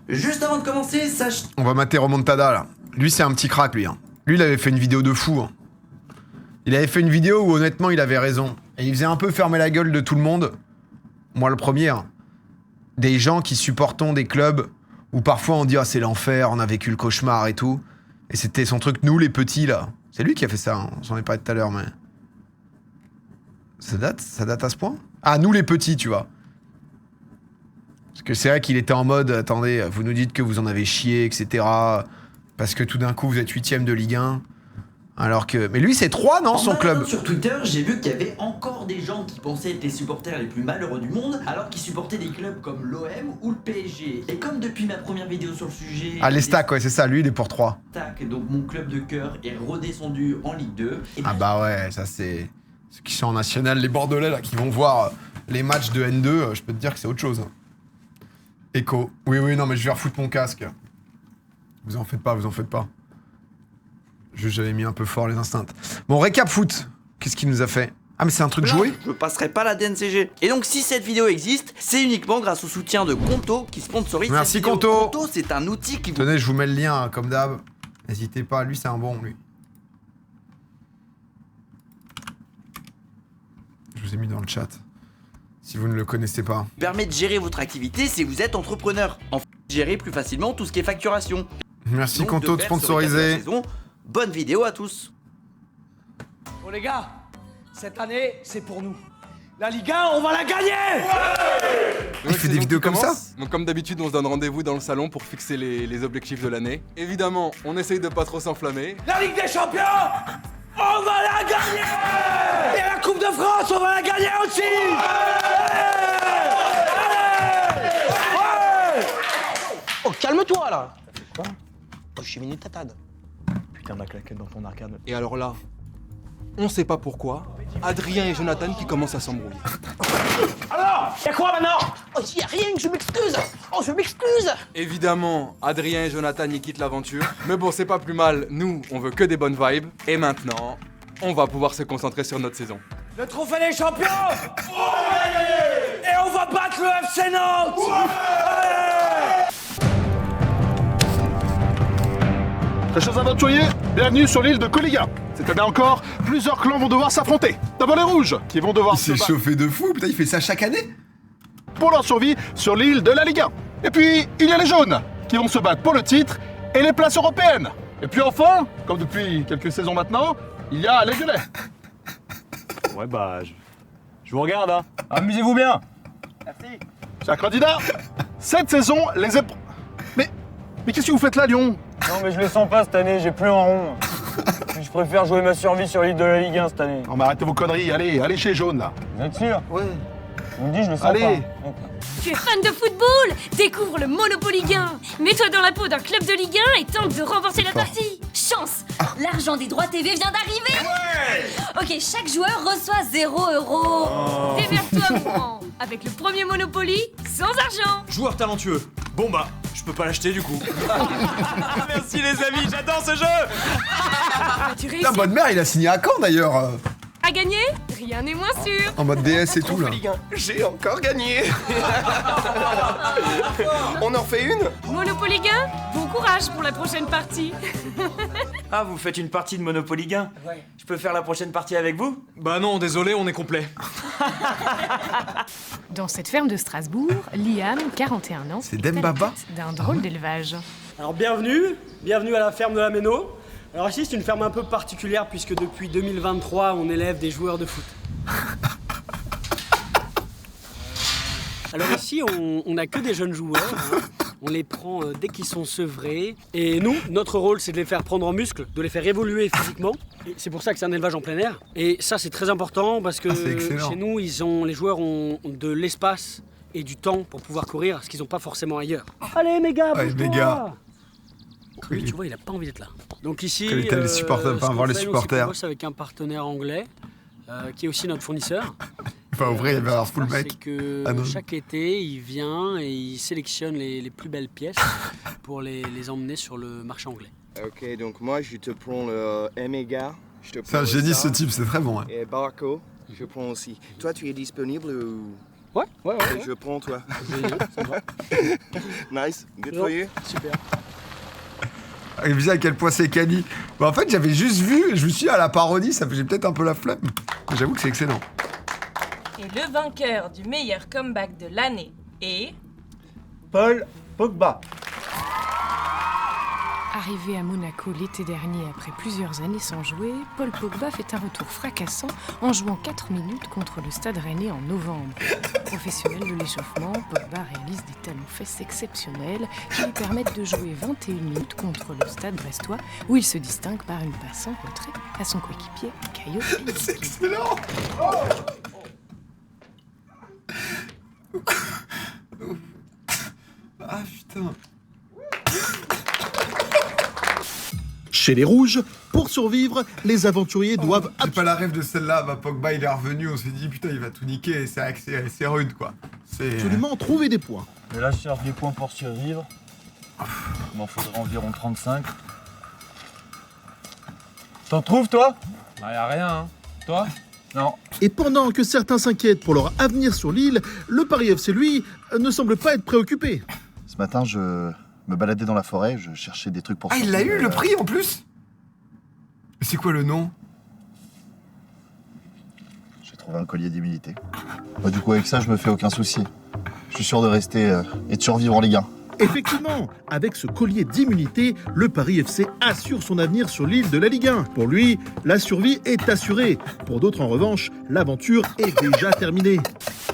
Juste avant de commencer, sache... On va mater Remontada là. Lui c'est un petit crack lui. Hein. Lui il avait fait une vidéo de fou. Hein. Il avait fait une vidéo où honnêtement il avait raison. Et il faisait un peu fermer la gueule de tout le monde. Moi le premier. Hein. Des gens qui supportons des clubs où parfois on dit ah c'est l'enfer, on a vécu le cauchemar et tout. Et c'était son truc nous les petits là. C'est lui qui a fait ça, hein. On s'en est parlé tout à l'heure mais... Ça date à ce point? Ah nous les petits tu vois. Parce que c'est vrai qu'il était en mode, attendez, vous nous dites que vous en avez chié, etc. Parce que tout d'un coup, vous êtes 8ème de Ligue 1. Alors que... Mais lui, c'est 3, non, son club? Sur Twitter, j'ai vu qu'il y avait encore des gens qui pensaient être les supporters les plus malheureux du monde, alors qu'ils supportaient des clubs comme l'OM ou le PSG. Et comme depuis ma première vidéo sur le sujet... Ah, les stacks, ouais, c'est ça, lui, il est pour 3. Donc mon club de cœur est redescendu en Ligue 2. Et ah bah ouais, ça c'est... Ceux qui sont en national, les Bordelais, là, qui vont voir les matchs de N2, je peux te dire que c'est autre chose. Echo. Oui, non, mais je vais refoutre mon casque. Vous en faites pas, vous en faites pas. Juste, j'avais mis un peu fort les instincts. Bon, récap foot. Qu'est-ce qu'il nous a fait? Ah, mais c'est un truc joué? Je passerai pas la DNCG. Et donc, si cette vidéo existe, c'est uniquement grâce au soutien de Conto qui sponsorise Merci cette vidéo. Conto. Conto, c'est un outil qui vous... Tenez, je vous mets le lien, comme d'hab. N'hésitez pas, lui, c'est un bon, lui. Je vous ai mis dans le chat. Si vous ne le connaissez pas. Permet de gérer votre activité si vous êtes entrepreneur. En fait, gérer plus facilement tout ce qui est facturation. Merci Donc, Conto de faire sur sponsoriser. la saison. Bonne vidéo à tous. Bon les gars, cette année, c'est pour nous. La Ligue 1, on va la gagner! Il fait des vidéos comme ça? Donc comme d'habitude, on se donne rendez-vous dans le salon pour fixer les objectifs de l'année. Évidemment, on essaye de pas trop s'enflammer. La Ligue des Champions, on va la gagner! Et la Coupe de France, on va la gagner aussi! Oh, calme-toi là! Quoi? Oh, j'ai mis une tatade. Putain, ma claquette dans ton arcade. Et alors là, on sait pas pourquoi, Adrien et Jonathan qui commencent à s'embrouiller. Alors, y'a quoi maintenant? Oh, y a rien, je m'excuse! Oh, je m'excuse! Évidemment, Adrien et Jonathan y quittent l'aventure. Mais bon, c'est pas plus mal, nous, on veut que des bonnes vibes. Et maintenant, on va pouvoir se concentrer sur notre saison. Le trophée des champions! Et on va battre le FC Nantes! Très chers aventuriers, bienvenue sur l'île de Coliga. Cette année encore, plusieurs clans vont devoir s'affronter. D'abord les rouges, qui vont devoir Il se s'est battre chauffé de fou, putain, il fait ça chaque année? pour leur survie sur l'île de la Ligue 1. Et puis, il y a les jaunes, qui vont se battre pour le titre et les places européennes. Et puis enfin, comme depuis quelques saisons maintenant, il y a les violets. Ouais, bah, je vous regarde, hein. Amusez-vous bien. Merci. Chers candidats, cette saison, les Mais qu'est-ce que vous faites là, Lyon? Non, mais je le sens pas cette année, j'ai plus en rond. Je préfère jouer ma survie sur l'île de la Ligue 1 cette année. Non mais arrêtez vos conneries, allez chez les jaunes, là. Vous êtes sûr? Ouais. On me dit, je le sens Allez. pas. Ok. Tu es fan de football? Découvre le Monopoly Ligue 1. Mets-toi dans la peau d'un club de Ligue 1 et tente de remporter la partie. Chance, l'argent des droits TV vient d'arriver. Ok, chaque joueur reçoit 0 €. Démerde-toi, mon grand. Avec le premier Monopoly, sans argent. Joueur talentueux. Bon bah, je peux pas l'acheter du coup. Merci les amis, j'adore ce jeu. Tu Putain, réussis bonne mère, il a signé à quand d'ailleurs? à gagner? Rien n'est moins sûr. En mode DS et tout là. J'ai encore gagné. On en fait une? Monopoly Ligue 1, bon courage pour la prochaine partie. Ah, vous faites une partie de Monopoly Ligue 1? Ouais. Je peux faire la prochaine partie avec vous? Bah non, désolé, on est complet. Dans cette ferme de Strasbourg, Liam, 41 ans, C'est est à la Dembaba tête d'un drôle d'élevage. Alors bienvenue à la ferme de la Méno. Alors ici c'est une ferme un peu particulière puisque depuis 2023 on élève des joueurs de foot. Alors ici on n'a que des jeunes joueurs, hein. On les prend dès qu'ils sont sevrés. Et nous, notre rôle c'est de les faire prendre en muscle, de les faire évoluer physiquement. Et c'est pour ça que c'est un élevage en plein air. Et ça c'est très important parce que chez nous les joueurs ont de l'espace et du temps pour pouvoir courir, ce qu'ils n'ont pas forcément ailleurs. Allez mes gars, Ouais, bouge-toi. les gars. Lui, tu vois, il a pas envie d'être là. Donc ici, Quel était les supporters, enfin, voir les supporters. On bosse avec un partenaire anglais, qui est aussi notre fournisseur. Enfin, au vrai, il va y avoir full mec. C'est que Ah non. chaque été, il vient et il sélectionne les plus belles pièces pour les emmener sur le marché anglais. Ok, donc moi, je te prends le Omega. Je te C'est un prends génie le ce Star type, c'est très bon. Hein. Et Barco, je prends aussi. Toi, tu es disponible ou... Ouais. Je prends toi. Nice, good for you. Super. Il me dit à quel point c'est Cani. Bah, en fait, j'avais juste vu, je me suis dit, à la parodie, j'ai peut-être un peu la flemme. Mais j'avoue que c'est excellent. Et le vainqueur du meilleur comeback de l'année est... Paul Pogba. Arrivé à Monaco l'été dernier après plusieurs années sans jouer, Paul Pogba fait un retour fracassant en jouant 4 minutes contre le Stade Rennais en novembre. Professionnel de l'échauffement, Pogba réalise des talons-fesses exceptionnels qui lui permettent de jouer 21 minutes contre le Stade brestois où il se distingue par une passe en retrait à son coéquipier Caio. C'est excellent. Ah putain. Chez les Rouges, pour survivre, les aventuriers doivent... J'ai pas la rêve de celle-là, bah, Pogba il est revenu, on s'est dit putain il va tout niquer, c'est rude quoi. C'est... absolument trouver des points. Et là, je cherche des points pour survivre. Il m'en faudrait environ 35. T'en trouves, toi? Bah, y a rien, hein. Toi? Non. Et pendant que certains s'inquiètent pour leur avenir sur l'île, le Paris FC, lui, ne semble pas être préoccupé. Ce matin, je me baladais dans la forêt, je cherchais des trucs pour... Ah, il l'a eu le prix en plus. C'est quoi le nom? J'ai trouvé un collier d'immunité. Bah, du coup, avec ça, je me fais aucun souci. Je suis sûr de rester et de survivre en Ligue 1. Effectivement, avec ce collier d'immunité, le Paris FC assure son avenir sur l'île de la Ligue 1. Pour lui, la survie est assurée. Pour d'autres, en revanche, l'aventure est déjà terminée.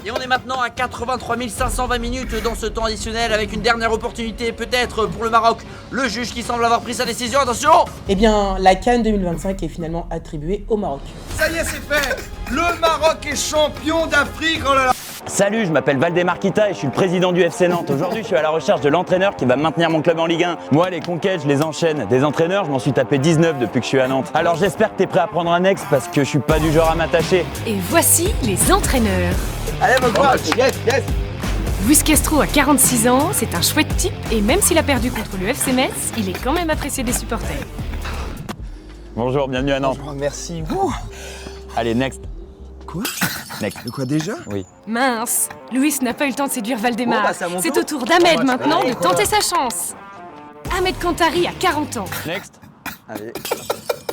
Et on est maintenant à 83 520 minutes dans ce temps additionnel avec une dernière opportunité peut-être pour le Maroc. Le juge qui semble avoir pris sa décision, attention! Eh bien, la CAN 2025 est finalement attribuée au Maroc. Ça y est, c'est fait! Le Maroc est champion d'Afrique, oh là là! Salut, je m'appelle Valdemar Kita et je suis le président du FC Nantes. Aujourd'hui, je suis à la recherche de l'entraîneur qui va maintenir mon club en Ligue 1. Moi, les conquêtes, je les enchaîne. Des entraîneurs, je m'en suis tapé 19 depuis que je suis à Nantes. Alors j'espère que t'es prêt à prendre un ex parce que je suis pas du genre à m'attacher. Et voici les entraîneurs. Allez, mon coach, yes! Luis Castro a 46 ans, c'est un chouette type et même s'il a perdu contre le FC Metz, il est quand même apprécié des supporters. Bonjour, bienvenue à Nantes. Bonjour, merci. Ouh. Allez, next. Quoi? Next. De quoi déjà? Oui. Mince, Luis n'a pas eu le temps de séduire Valdemar. Oh, bah, c'est à mon C'est tour. au tour d'Ahmed Oh, bah, maintenant de allez, tenter sa chance. Ahmed Kantari a 40 ans. Next. Allez.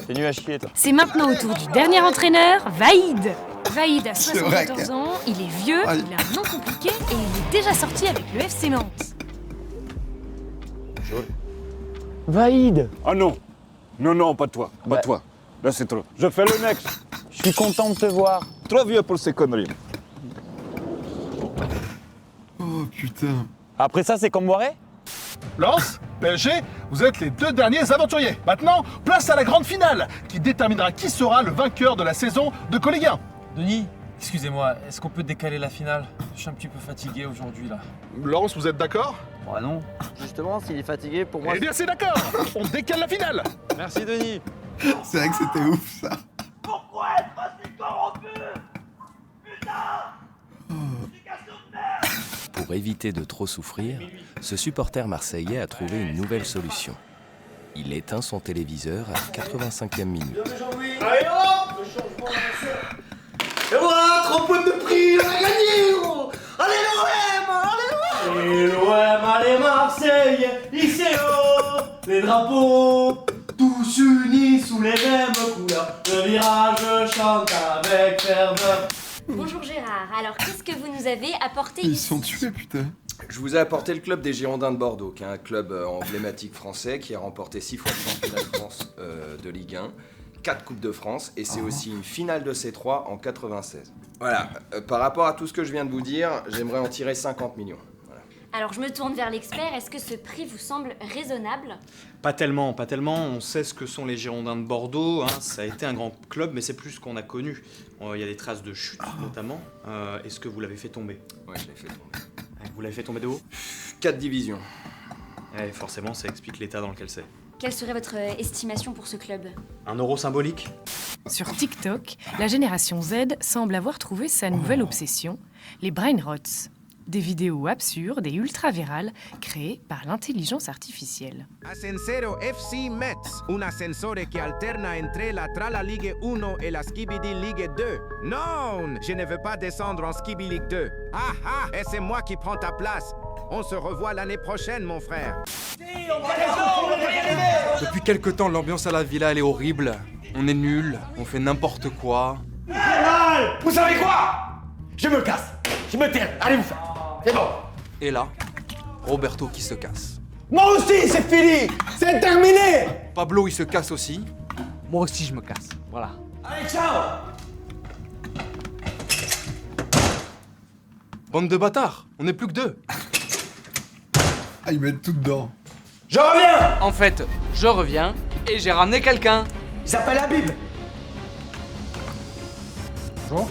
T'es nul à chier, toi. C'est maintenant au tour du dernier entraîneur, Vaïd. Vaïd a C'est vrai 74 ans, il est vieux, Ah, il a un nom compliqué et il est déjà sorti avec le FC Nantes. Vaïd. Ah non. Non, pas toi. Pas Bah. toi. Là, c'est trop. Je fais le next. Je suis content de te voir. Trop vieux pour ces conneries. Oh putain. Après ça, c'est comme Moiré? Lens, PSG, vous êtes les deux derniers aventuriers. Maintenant, place à la grande finale, qui déterminera qui sera le vainqueur de la saison de Ligue 1. Denis, excusez-moi, est-ce qu'on peut décaler la finale? Je suis un petit peu fatigué aujourd'hui là. Lens, vous êtes d'accord? Bah non. Justement, s'il est fatigué, pour moi... Eh bien, c'est d'accord. On décale la finale. Merci, Denis. C'est vrai que c'était ouf ça. Pourquoi être aussi corrompu? Pour éviter de trop souffrir, ce supporter marseillais a trouvé une nouvelle solution. Il éteint son téléviseur à la 85e minute. Allez hop! Et voilà, 3 points de prix, on a gagné, gros! Allez l'OM! Allez l'OM! Allez Marseille! Ici haut! Les drapeaux! Tous unis sous les mêmes couleurs. Le virage chante avec ferveur. Bonjour Gérard, alors qu'est-ce que vous nous avez apporté Ils ici? sont tués putain. Je vous ai apporté le club des Girondins de Bordeaux, qui est un club emblématique français qui a remporté 6 fois le championnat de France de Ligue 1, 4 Coupes de France, et c'est aussi une finale de C3 en 96. Voilà, par rapport à tout ce que je viens de vous dire, j'aimerais en tirer 50 millions. Voilà. Alors je me tourne vers l'expert, est-ce que ce prix vous semble raisonnable? Pas tellement. On sait ce que sont les Girondins de Bordeaux. Hein. Ça a été un grand club, mais c'est plus ce qu'on a connu. Il y a des traces de chute, notamment. Est-ce que vous l'avez fait tomber? Ouais, je l'ai fait tomber. Vous l'avez fait tomber de haut? 4 divisions. Ouais, forcément, ça explique l'état dans lequel c'est. Quelle serait votre estimation pour ce club? 1 euro symbolique? Sur TikTok, la génération Z semble avoir trouvé sa nouvelle obsession, les brain rots. Des vidéos absurdes et ultra-virales créées par l'intelligence artificielle. Ascensero FC Metz, un ascensore qui alterna entre la Trala Ligue 1 et la Skibidi Ligue 2. Non, je ne veux pas descendre en Skibidi Ligue 2. Ah ah, et c'est moi qui prends ta place. On se revoit l'année prochaine, mon frère. Depuis quelque temps, l'ambiance à la villa, elle est horrible. On est nuls, on fait n'importe quoi. Vous savez quoi? Je me casse. Je me tais. Allez vous faire. C'est bon. Et là, Roberto qui se casse. Moi aussi, c'est fini. C'est terminé. Pablo, il se casse aussi. Moi aussi, je me casse. Voilà. Allez, ciao. Bande de bâtards, on n'est plus que 2. Ah, ils mettent tout dedans. Je reviens. En fait, je reviens et j'ai ramené quelqu'un. Il s'appelle Habib. Bonjour.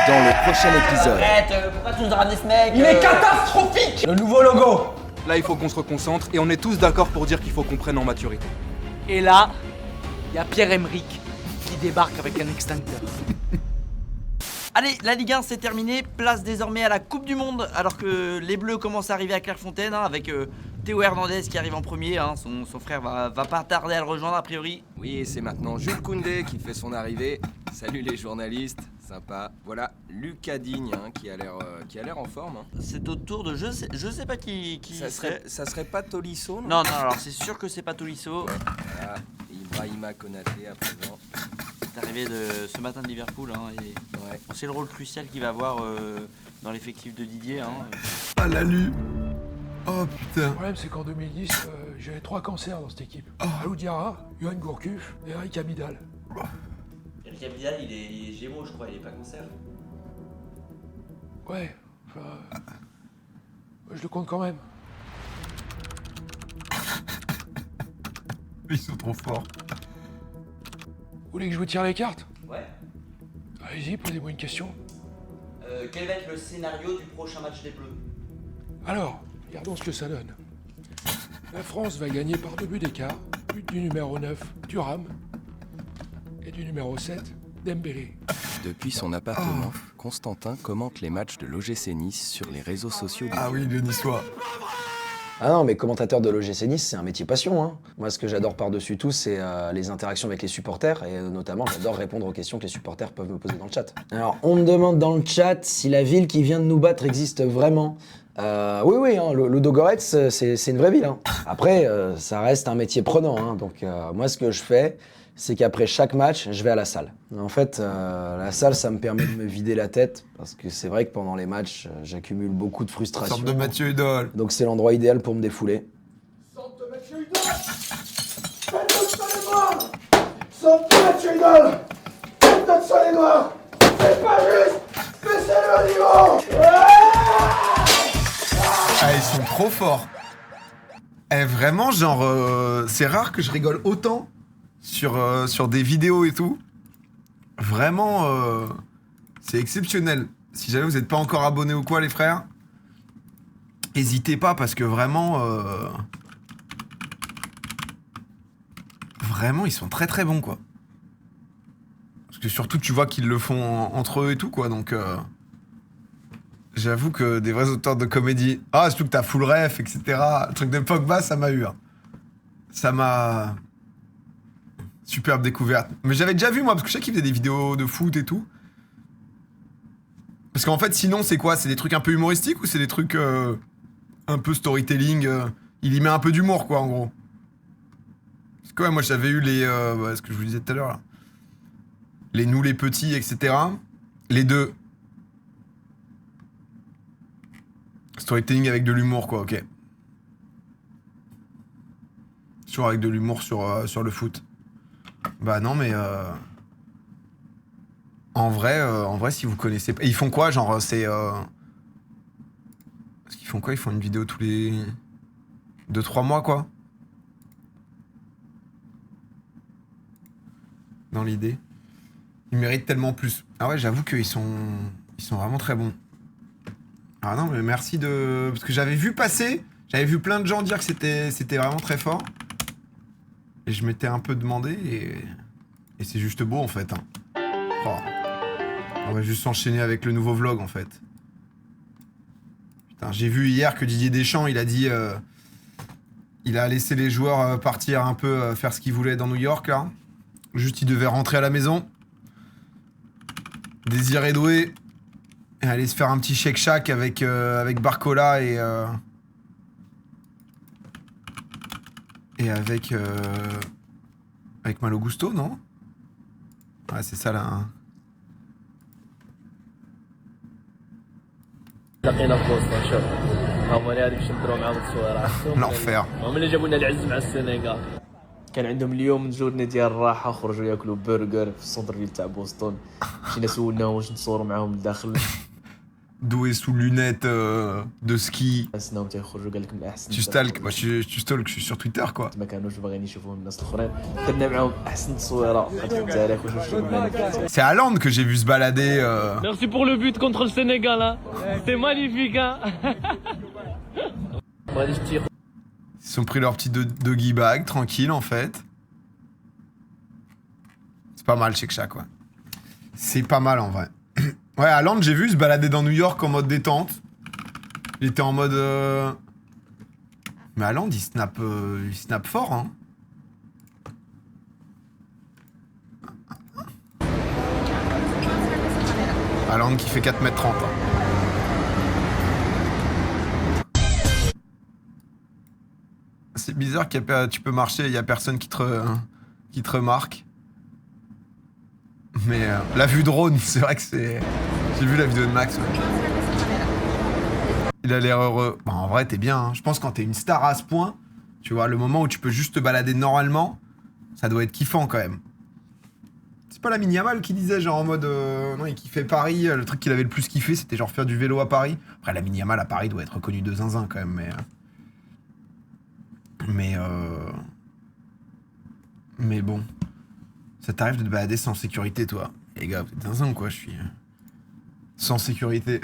Dans le prochain épisode. Arrête, pourquoi tu nous as ramené ce mec? Il est catastrophique. Le nouveau logo. Là, il faut qu'on se reconcentre et on est tous d'accord pour dire qu'il faut qu'on prenne en maturité. Et là, il y a Pierre-Emerick qui débarque avec un extincteur. Allez, la Ligue 1 c'est terminé, place désormais à la Coupe du Monde, alors que les Bleus commencent à arriver à Clairefontaine, hein, avec Théo Hernandez qui arrive en premier, hein, son frère va pas tarder à le rejoindre a priori. Oui, et c'est maintenant Jules Koundé qui fait son arrivée. Salut les journalistes, sympa. Voilà Lucas Digne hein, qui a l'air en forme. Hein. C'est au tour de je sais pas qui ça serait pas Tolisso, non? Non, alors c'est sûr que c'est pas Tolisso. Ouais, voilà, Ibrahima Konaté à présent. C'est arrivé ce matin de Liverpool, hein, et ouais. On sait le rôle crucial qu'il va avoir dans l'effectif de Didier. Hein. Ah, la lu. Oh putain. Le problème, c'est qu'en 2010, j'avais 3 cancers dans cette équipe. Alou Diarra, Yoann Gourcuff et Eric Abidal. Eric Abidal, il est Gémeaux, je crois, il est pas cancer. Ouais, enfin. Je le compte quand même. Ils sont trop forts. Vous voulez que je vous tire les cartes? Ouais. Allez-y, posez-moi une question. Quel va être le scénario du prochain match des Bleus? Alors, regardons ce que ça donne. La France va gagner par 2 buts d'écart, but du numéro 9, Thuram, et du numéro 7, Dembélé. Depuis son appartement, Constantin commente les matchs de l'OGC Nice sur les réseaux sociaux du Ah oui, le Niçois. Ah non, mais commentateur de l'OGC Nice, c'est un métier passion. Hein. Moi, ce que j'adore par-dessus tout, c'est les interactions avec les supporters. Et notamment, j'adore répondre aux questions que les supporters peuvent me poser dans le chat. Alors, on me demande dans le chat si la ville qui vient de nous battre existe vraiment. Oui, hein, Ludogorets, c'est une vraie ville. Hein. Après, ça reste un métier prenant. Hein. Donc, moi, ce que je fais, c'est qu'après chaque match, je vais à la salle. En fait, la salle, ça me permet de me vider la tête, parce que c'est vrai que pendant les matchs, j'accumule beaucoup de frustration. Centre de Mathieu Hudol. Donc c'est l'endroit idéal pour me défouler. Centre de Mathieu Hudol. Faites-le sur les doigts. Centre de Mathieu Hudol. Faites-le sur les doigts. C'est pas juste, mais c'est le niveau. Ah, ils sont trop forts. Eh, vraiment, genre, c'est rare que je rigole autant sur des vidéos et tout. Vraiment, c'est exceptionnel. Si jamais vous n'êtes pas encore abonné ou quoi, les frères, n'hésitez pas parce que vraiment, vraiment, ils sont très très bons, quoi. Parce que surtout, tu vois qu'ils le font entre eux et tout, quoi. Donc, j'avoue que des vrais auteurs de comédie. Ah, surtout que t'as full ref, etc. Le truc de Pogba, ça m'a eu. Hein. Ça m'a. Superbe découverte. Mais j'avais déjà vu, moi, parce que je sais qu'il faisait des vidéos de foot et tout. Parce qu'en fait, sinon, c'est quoi? C'est des trucs un peu humoristiques ou c'est des trucs un peu storytelling il y met un peu d'humour, quoi, en gros. Parce que, ouais, moi, j'avais eu les... ce que je vous disais tout à l'heure, là. Les Nous les Petits, etc. Les deux. Storytelling avec de l'humour, quoi, ok. Toujours avec de l'humour sur le foot. Bah non, mais en vrai, si vous connaissez pas, ils font quoi, genre c'est parce qu'ils font quoi? Ils font une vidéo tous les 2-3 mois, quoi. Dans l'idée, ils méritent tellement plus. Ah ouais, j'avoue qu'ils sont vraiment très bons. Ah non, mais merci de parce que j'avais vu passer, j'avais vu plein de gens dire que c'était vraiment très fort. Et je m'étais un peu demandé et c'est juste beau en fait. Hein. Oh. On va juste s'enchaîner avec le nouveau vlog en fait. Putain, j'ai vu hier que Didier Deschamps, il a dit... il a laissé les joueurs partir un peu faire ce qu'ils voulaient dans New York là. Juste ils devaient rentrer à la maison. Désiré Doué. Et aller se faire un petit shake-shack avec Barcola et avec Malo Gusto, non? Ouais, c'est ça là. Hein. L'enfer. هم اللي جابوا لنا العز مع السنغال. كان عندهم اليوم جورني ديال الراحه، خرجوا ياكلوا برجر في السونتر فيل تاع بوسطن. مشينا سولناهم واش نصوروا معاهم لداخل. Doué sous lunettes de ski. Tu stalk, moi je stalk, je suis sur Twitter quoi. C'est Haaland que j'ai vu se balader. Merci pour le but contre le Sénégal, hein. C'était magnifique, hein. Ils se sont pris leur petit doggy bag, tranquille en fait. C'est pas mal Shake Shack, ouais. C'est pas mal en vrai. Ouais, Haaland, j'ai vu se balader dans New York en mode détente. Il était en mode... Mais Haaland, il snap fort, hein. Haaland qui fait 4m30. Hein. C'est bizarre que tu peux marcher, il n'y a personne qui te remarque. Mais la vue drone, c'est vrai que c'est... J'ai vu la vidéo de Max, ouais. Il a l'air heureux. Bon, en vrai, t'es bien, hein. Je pense que quand t'es une star à ce point, tu vois, le moment où tu peux juste te balader normalement, ça doit être kiffant quand même. C'est pas la Yamal qui disait genre en mode... non, il kiffait Paris, le truc qu'il avait le plus kiffé, c'était genre faire du vélo à Paris. Après, la Yamal à Paris doit être reconnue de zinzin quand même, mais bon... Ça t'arrive de te balader sans sécurité, toi. Les gars, vous êtes zinzin ou quoi? Je suis... sans sécurité.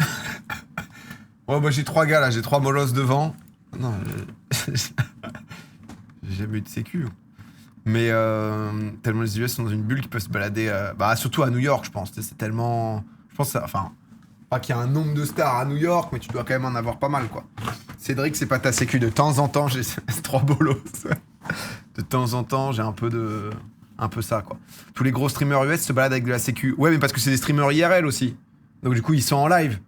Ouais, bah j'ai 3 gars, là. J'ai 3 molosses devant. Non, j'ai jamais eu de sécu. Mais tellement les US sont dans une bulle qui peuvent se balader... bah, surtout à New York, je pense. C'est tellement... Je pense que ça... Enfin... Pas qu'il y a un nombre de stars à New York, mais tu dois quand même en avoir pas mal, quoi. Cédric, c'est pas ta sécu. De temps en temps, j'ai 3 bolos. De temps en temps, j'ai un peu ça, quoi. Tous les gros streamers US se baladent avec de la sécu. Ouais, mais parce que c'est des streamers IRL aussi. Donc du coup, ils sont en live.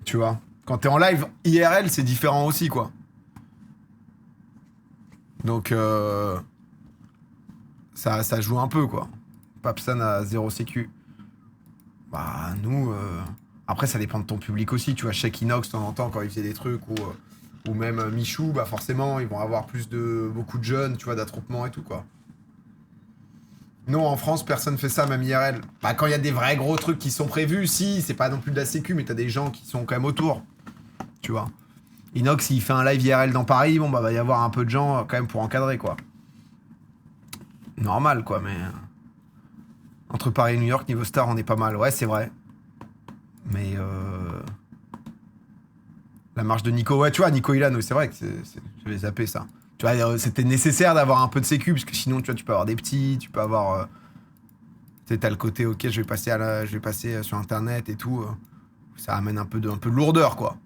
Tu vois. Quand t'es en live IRL, c'est différent aussi, quoi. Donc, ça joue un peu, quoi. Papsan a 0 sécu. Bah, nous... Après, ça dépend de ton public aussi. Tu vois, Shake Inox, de temps en temps, quand il faisait des trucs, ou même Michou, bah forcément, ils vont avoir beaucoup de jeunes, tu vois, d'attroupement et tout, quoi. Non, en France, personne fait ça, même IRL. Bah, quand il y a des vrais gros trucs qui sont prévus, si, c'est pas non plus de la sécu, mais t'as des gens qui sont quand même autour. Tu vois. Inox, s'il fait un live IRL dans Paris, bon, bah, va y avoir un peu de gens quand même pour encadrer, quoi. Normal, quoi, mais... Entre Paris et New York, niveau star, on est pas mal. Ouais, c'est vrai. Mais la marche de Nico, ouais, tu vois, Nico Ilan, c'est vrai que je vais zapper ça. Tu vois, c'était nécessaire d'avoir un peu de sécu, parce que sinon, tu vois, tu peux avoir des petits, tu peux avoir... tu sais, t'as le côté, ok, je vais passer sur Internet et tout. Ça amène un peu de lourdeur, quoi.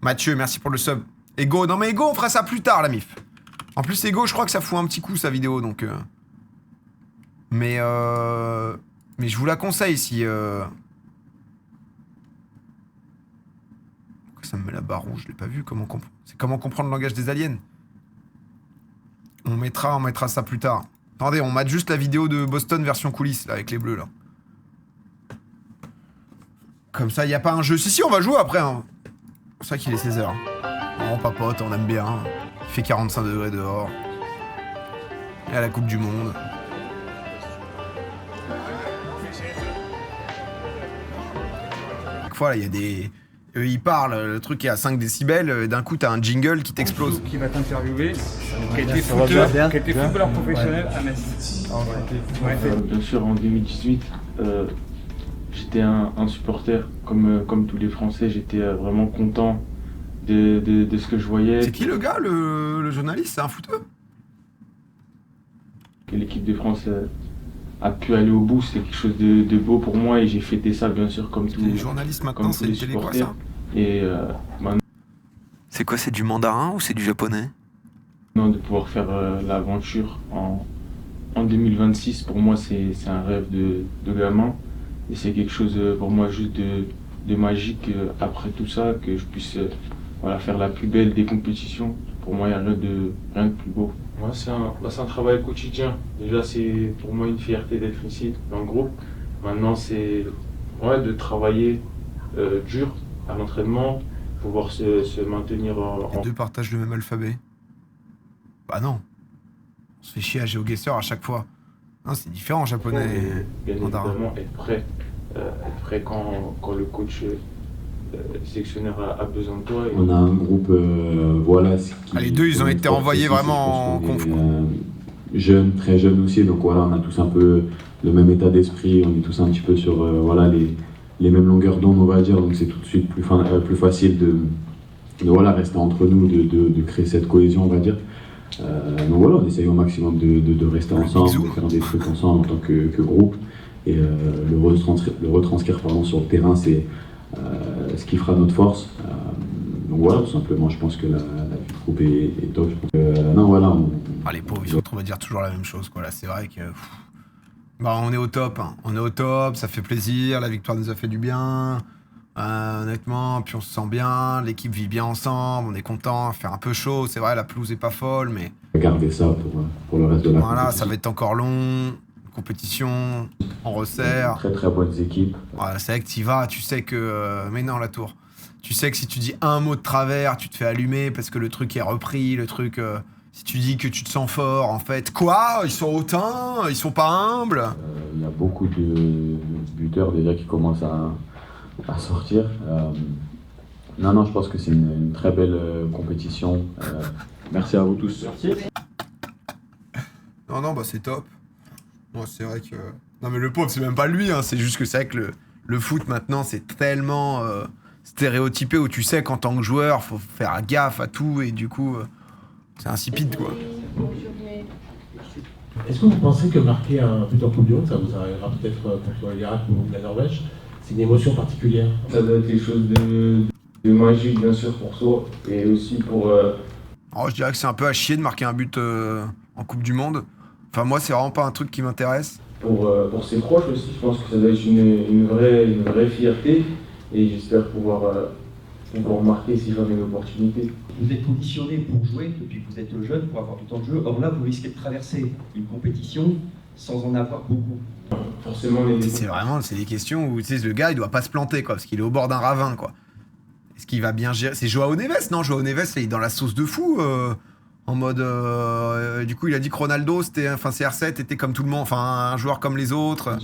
Mathieu, merci pour le sub. Ego, non mais Ego, on fera ça plus tard, la mif. En plus, Ego, je crois que ça fout un petit coup, sa vidéo, donc... Mais je vous la conseille, si... Ça me met la barre rouge, je l'ai pas vu. C'est comment comprendre le langage des aliens. On mettra ça plus tard. Attendez, on mate juste la vidéo de Boston version coulisses, là, avec les bleus, là. Comme ça, il n'y a pas un jeu. Si, on va jouer après, hein. C'est ça qu'il est 16h. Non, papote, on aime bien. Il fait 45 degrés dehors. Et à la Coupe du Monde. Chaque fois, là, il y a des... ils parlent, le truc est à 5 décibels, d'un coup t'as un jingle qui t'explose. Qui va t'interviewer, qui a été footballeur professionnel à Metz. Bien sûr, en 2018, j'étais un supporter, comme tous les Français, j'étais vraiment content de ce que je voyais. C'est qui le gars, le journaliste? C'est un footeux? Que l'équipe de France a pu aller au bout, c'est quelque chose de beau pour moi et j'ai fêté ça bien sûr comme tous les journalistes maintenant, c'est une télé quoi ça? Et maintenant... C'est quoi, c'est du mandarin ou c'est du japonais? Non, de pouvoir faire l'aventure en 2026, pour moi c'est un rêve de gamin et c'est quelque chose pour moi juste de magique après tout ça, que je puisse voilà, faire la plus belle des compétitions. Pour moi il n'y a rien de plus beau. Ouais, c'est un travail quotidien. Déjà c'est pour moi une fierté d'être ici dans le groupe. Maintenant c'est de travailler dur à l'entraînement, pouvoir se maintenir en... Les deux partagent le même alphabet. Bah non. On se fait chier à GeoGuessr à chaque fois. Non, c'est différent en japonais et mandarin. Bien évidemment, être prêt quand le coach sélectionneur a besoin de toi. On a un groupe, voilà... Les deux, ils ont été envoyés vraiment en conf. Jeunes, très jeunes aussi, donc voilà, on a tous un peu le même état d'esprit, on est tous un petit peu sur voilà, les mêmes longueurs d'onde, on va dire, donc c'est tout de suite plus facile de voilà, rester entre nous, de créer cette cohésion, on va dire. Donc voilà, on essaye au maximum de rester ensemble, de faire des trucs ensemble en tant que groupe, et le retranscrire sur le terrain, c'est ce qui fera notre force. Donc voilà, tout simplement, je pense que la vie de groupe est top. Non, voilà. Les pauvres, ils se retrouvent à dire toujours la même chose, quoi. Là, c'est vrai que... Bah, on est au top, hein. On est au top, ça fait plaisir, la victoire nous a fait du bien. Honnêtement, puis on se sent bien, l'équipe vit bien ensemble, on est content, faire un peu chaud, c'est vrai, la pelouse est pas folle, mais... Garder ça pour le reste de la Voilà, ça va être encore long, compétition, on resserre. Très très bonnes équipes. Voilà, c'est vrai que t'y vas, tu sais que... Mais non, la tour. Tu sais que si tu dis un mot de travers, tu te fais allumer parce que le truc est repris, le truc... Si tu dis que tu te sens fort, en fait, quoi? Ils sont hautains? Ils sont pas humbles? Il y a beaucoup de buteurs déjà qui commencent à sortir. Non, je pense que c'est une très belle compétition. Merci à vous tous. Merci. Non, bah c'est top. Moi, c'est vrai que... Non, mais le pauvre, c'est même pas lui, hein. C'est juste que c'est vrai que le foot, maintenant, c'est tellement stéréotypé où tu sais qu'en tant que joueur, faut faire gaffe à tout et du coup... C'est insipide, quoi. Est-ce que vous pensez que marquer un but en Coupe du Monde, ça vous arrivera peut-être contre l'Irak ou la Norvège, c'est une émotion particulière? Ça doit être quelque chose de magique, bien sûr, pour soi, et aussi pour... Je dirais que c'est un peu à chier de marquer un but en Coupe du Monde. Enfin, moi, c'est vraiment pas un truc qui m'intéresse. Pour ses proches aussi, je pense que ça doit être une vraie fierté, et j'espère pouvoir marquer si jamais l'opportunité. Vous êtes conditionné pour jouer depuis que vous êtes jeune, pour avoir du temps de jeu. Or là, vous risquez de traverser une compétition sans en avoir beaucoup. Forcément, c'est des questions où tu sais, le gars, il doit pas se planter, quoi, parce qu'il est au bord d'un ravin, quoi. Est-ce qu'il va bien gérer? C'est Joao Neves, non? Joao Neves, il est dans la sauce de fou, en mode... du coup, il a dit que Ronaldo, CR7 était comme tout le monde, enfin, un joueur comme les autres.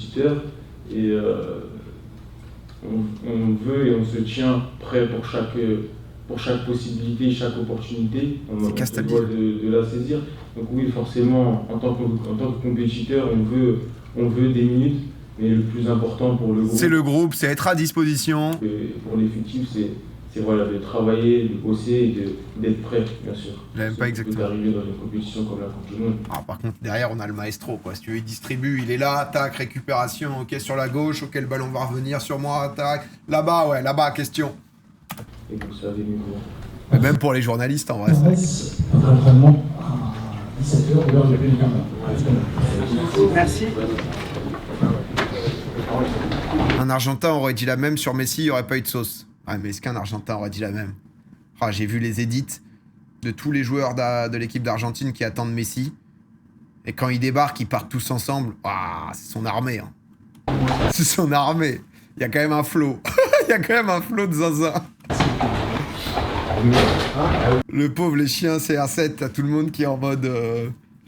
Et on veut et on se tient prêt pour chaque possibilité, chaque opportunité. On se doit de la saisir. Donc oui, forcément, en tant que compétiteur, on veut des minutes, mais le plus important pour le groupe... C'est le groupe, c'est être à disposition. Et pour l'effectif, c'est voilà, de travailler, de bosser et d'être prêt, bien sûr. Même pas exactement. D'arriver dans une compétition comme la Coupe du Monde. Par contre, derrière, on a le maestro, quoi. Si tu veux, il distribue, il est là, tac, récupération, ok, sur la gauche, ok, le ballon va revenir sur moi, tac. Là-bas, question. Et vous savez mieux. Mais même pour les journalistes, en vrai. Votre entraînement à 17h, l'heure de Pélican. Merci. Un Argentin aurait dit la même sur Messi, il n'y aurait pas eu de sauce. Ouais, mais est-ce qu'un Argentin aurait dit la même? J'ai vu les edits de tous les joueurs de l'équipe d'Argentine qui attendent Messi. Et quand ils débarquent, ils partent tous ensemble. C'est son armée. Hein. C'est son armée. Il y a quand même un flow. Il y a quand même un flow de zinzin. Le pauvre, les chiens CR7, t'as tout le monde qui est en mode...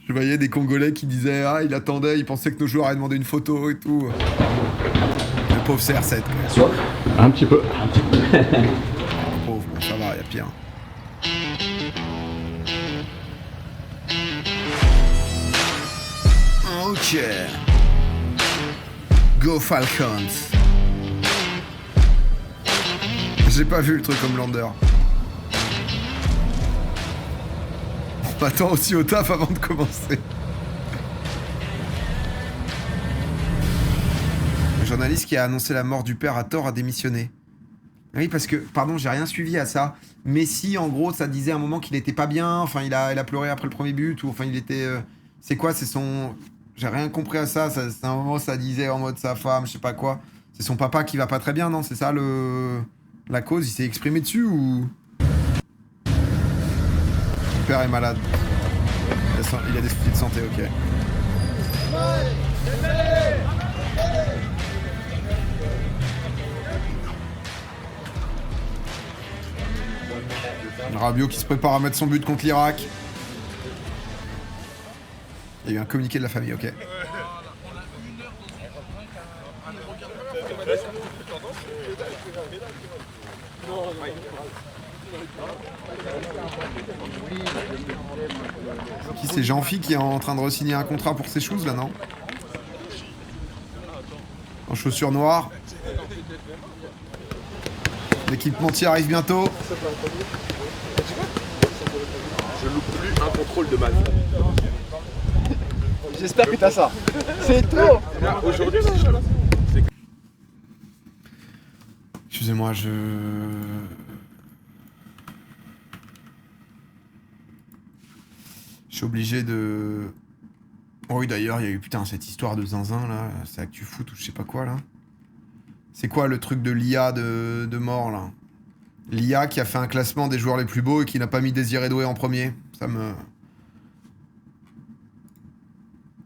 Je voyais des Congolais qui disaient il attendait, il pensait que nos joueurs avaient demandé une photo et tout. Le pauvre CR7. Quoi. Un petit peu. Pauvre, bon, ça va, il y a pire. Ok. Go Falcons. J'ai pas vu le truc comme Lander. On m'attend aussi au taf avant de commencer. journaliste qui a annoncé la mort du père à tort a démissionné. Oui, parce que, pardon, j'ai rien suivi à ça. Messi, en gros, ça disait à un moment qu'il était pas bien. Enfin, il a pleuré après le premier but. Ou enfin, il était... C'est quoi? C'est son... J'ai rien compris à ça. C'est un moment, ça disait en mode sa femme, je sais pas quoi. C'est son papa qui va pas très bien, non? C'est ça la cause? Il s'est exprimé dessus ou... Son père est malade. Il a des soucis de santé, ok. Rabiot qui se prépare à mettre son but contre l'Irak. Il y a eu un communiqué de la famille, ok. Qui c'est Jean-Phi qui est en train de re-signer un contrat pour ses choses là, non? En chaussures noires. L'équipementier arrive bientôt. Je loupe plus un contrôle de ma vie. J'espère que t'as ça. C'est tout. Aujourd'hui, Excusez-moi, je suis obligé de... Oh oui, d'ailleurs, il y a eu, putain, cette histoire de zinzin, là. C'est ActuFoot ou je sais pas quoi, là. C'est quoi le truc de l'IA de mort, là? L'IA qui a fait un classement des joueurs les plus beaux et qui n'a pas mis Désiré Doué en premier. Ça me...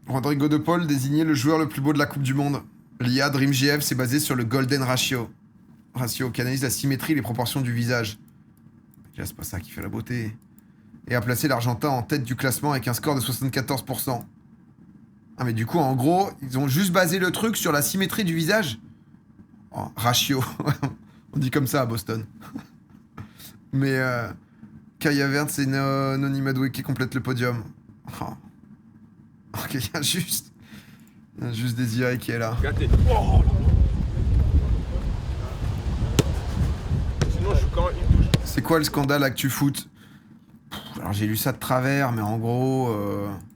Rodrigo de Paul désigné le joueur le plus beau de la Coupe du Monde. L'IA DreamGF s'est basé sur le Golden Ratio. Qui analyse la symétrie et les proportions du visage. Déjà, c'est pas ça qui fait la beauté. Et a placé l'Argentin en tête du classement avec un score de 74%. Ah mais du coup, en gros, ils ont juste basé le truc sur la symétrie du visage. Oh, ratio. On dit comme ça à Boston. Mais Kaya Vert, c'est Noni Madueke qui complète le podium. Oh. Ok, il y a juste Désiré qui est là. Oh. Sinon, je suis quand même une touche. C'est quoi le scandale ActuFoot? Alors j'ai lu ça de travers, mais en gros,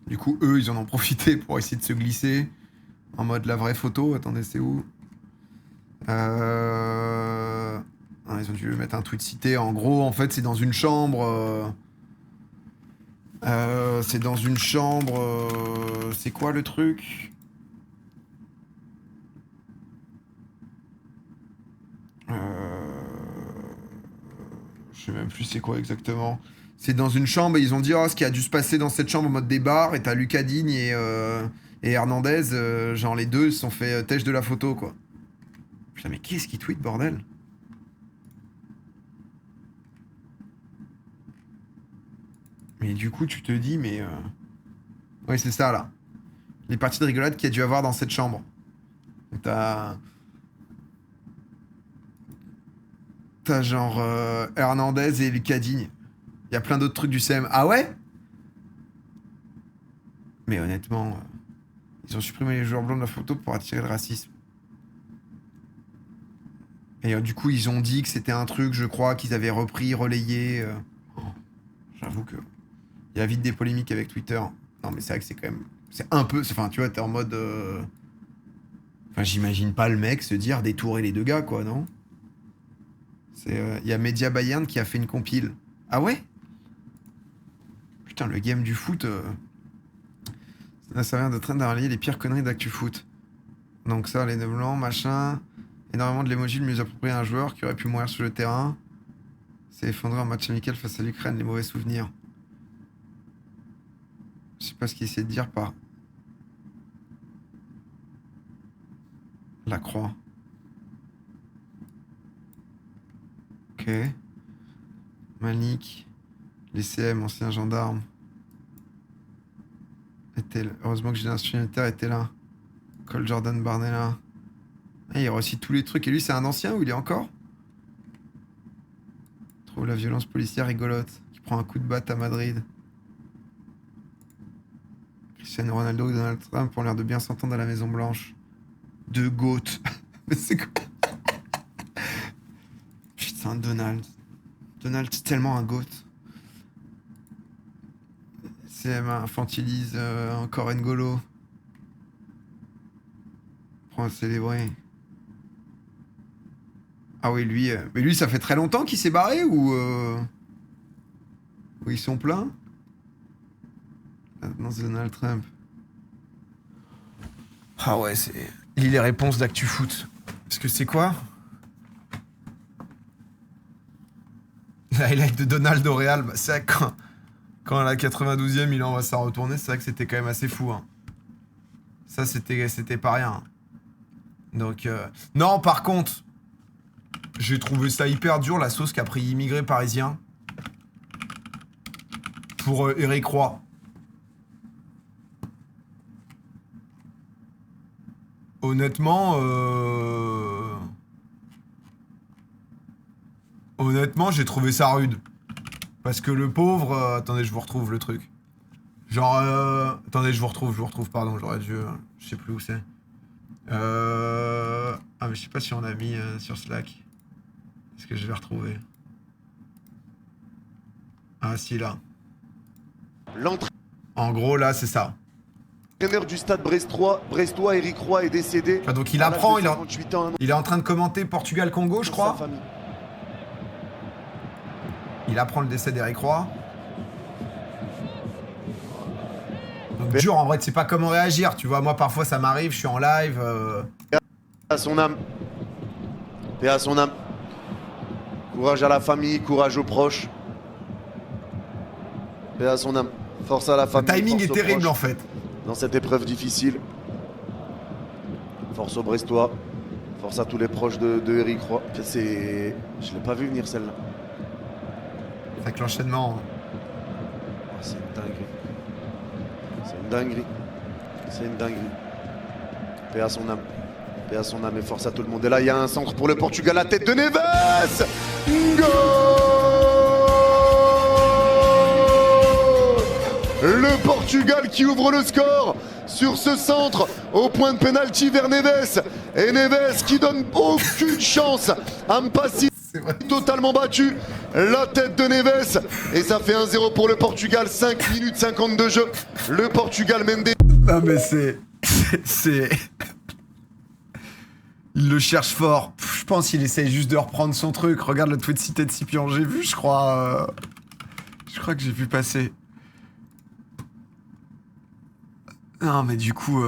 du coup, eux, ils en ont profité pour essayer de se glisser en mode la vraie photo. Attendez, c'est où? Ils ont dû mettre un tweet cité. En gros, en fait, c'est dans une chambre. C'est dans une chambre. C'est quoi le truc? Je sais même plus c'est quoi exactement. C'est dans une chambre et ils ont dit ce qui a dû se passer dans cette chambre en mode des bars. Et t'as Lucas Digne et Hernandez, genre les deux se sont fait têche de la photo, quoi. Putain, mais qui est-ce qui tweet, bordel? Mais du coup, tu te dis, mais... Ouais, c'est ça, là. Les parties de rigolade qu'il y a dû avoir dans cette chambre. T'as genre Hernandez et Lucas Digne. Il y a plein d'autres trucs du CM. Ah ouais? Mais honnêtement, ils ont supprimé les joueurs blancs de la photo pour attirer le racisme. Et du coup, ils ont dit que c'était un truc, je crois, qu'ils avaient repris, relayé. J'avoue que... Il y a vite des polémiques avec Twitter. Non, mais c'est vrai que c'est quand même... C'est un peu... Enfin, tu vois, t'es en mode... Enfin, j'imagine pas le mec se dire détourer les deux gars, quoi, non? C'est... Il y a Media Bayern qui a fait une compile. Ah ouais? Putain, le game du foot... Ça vient de train d'arriver les pires conneries d'ActuFoot. Donc ça, les nœuds blancs, machin... Énormément de l'émoji le mieux approprié à un joueur qui aurait pu mourir sur le terrain. C'est effondré en match amical face à l'Ukraine, les mauvais souvenirs. Je sais pas ce qu'il essaie de dire par... La croix. Ok. Malik. Les CM, anciens gendarmes. Heureusement que Génération Unitaire était là. Cole Jordan Barnella. Ah, il réussit tous les trucs. Et lui, c'est un ancien ou il est encore? Trouve la violence policière rigolote. Qui prend un coup de batte à Madrid. Cristiano Ronaldo et Donald Trump ont l'air de bien s'entendre à la Maison Blanche. Deux goats. Mais c'est quoi? Putain, Donald. Donald, c'est tellement un goat. CM infantilise encore N'Golo. Pour célébrer. Ah oui, lui... Mais lui, ça fait très longtemps qu'il s'est barré ou ils sont pleins? Maintenant, c'est Donald Trump. Ah ouais, c'est... Lis les réponses d'ActuFoot. Parce que c'est quoi? L'highlight de Donald au Real, bah, c'est vrai que quand à la 92e, il envoie ça retourner, c'est vrai que c'était quand même assez fou. Hein. Ça, c'était pas rien. Donc, non, par contre, j'ai trouvé ça hyper dur, la sauce qu'a pris Immigré Parisien pour Eric Roy. Honnêtement, j'ai trouvé ça rude. Parce que le pauvre... attendez, je vous retrouve le truc. Genre... attendez, je vous retrouve, pardon, j'aurais dû... je sais plus où c'est. Ah, mais je sais pas si on a mis sur Slack. Est-ce que je vais retrouver? Ah, si, là. En gros, là, c'est ça. L'entraîneur du stade brestois, Eric Roy, est décédé. Ah, donc il apprend, il est en train de commenter Portugal-Congo, je crois. Il apprend le décès d'Eric Roy. Donc dur, en vrai, tu sais pas comment réagir. Tu vois, moi, parfois, ça m'arrive, je suis en live. Paix à son âme. Paix à son âme. Courage à la famille, courage aux proches. Paix à son âme. Force à la famille. Le timing est force aux terrible, proches. en fait. Dans cette épreuve difficile. Force aux Brestois. Force à tous les proches de Eric Roy. C'est... Je l'ai pas vu venir celle-là. Avec l'enchaînement. C'est une dinguerie. C'est une dinguerie. C'est une dinguerie. Paix à son âme. Paix à son âme et force à tout le monde. Et là, il y a un centre pour le Portugal. La tête de Neves. Goal! Le Portugal qui ouvre le score sur ce centre au point de pénalty vers Neves. Et Neves qui donne aucune chance à Mpassi, totalement battu. La tête de Neves. Et ça fait 1-0 pour le Portugal. 5 minutes 50 de jeu. Le Portugal mène des... Non mais c'est... Il le cherche fort. Je pense qu'il essaye juste de reprendre son truc. Regarde le tweet cité de Scipion. J'ai vu, je crois... Je crois que j'ai vu passer. Non, mais du coup,